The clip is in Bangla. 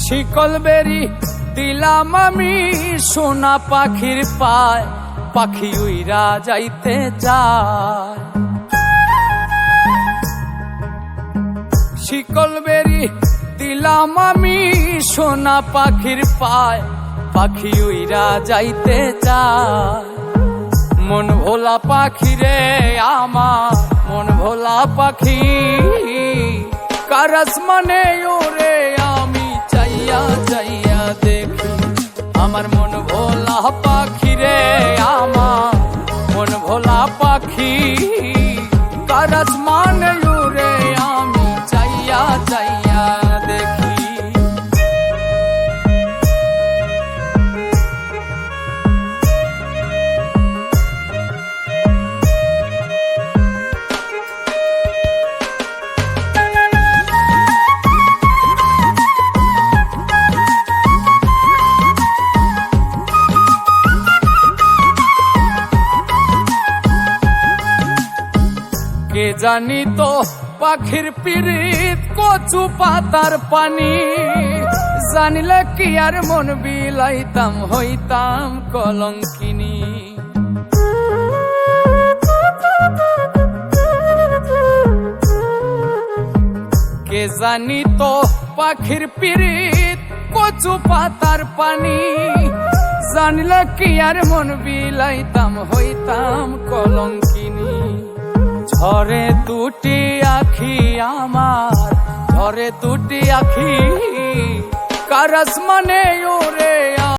শিকল বেরি দিলাম আমি সোনা পাখির পায়, পাখি উইরা যাইতে চায়। শিকল বেরি দিলাম আমি সোনা পাখির পায়, পাখি উইরা যাইতে চায়। মন ভোলা পাখি রে আমার, মন ভোলা পাখি, কার আসমানে ওরে আমি চাইয়া চাইয়া দেখি। আমার মন ভোলা পাখি রে আমার, মন ভোলা পাখি, কার আসমানে ওরে আমি চাইয়া চাইয়া দেখি। কে জানি তো পাখির পিরিত কচু পাতার পানি, জানিলে কি আর মন বিলাইতাম হইতাম কলঙ্কিনী। কে জানি তো পাখির পিরিত কচু পাতার পানি, জানিলে কি আর মন বিলাইতাম হইতাম কলঙ্কিনী। ঝরে দুটি আখি আমার, ঝরে দুটি আখি, কার আসমানে ওরে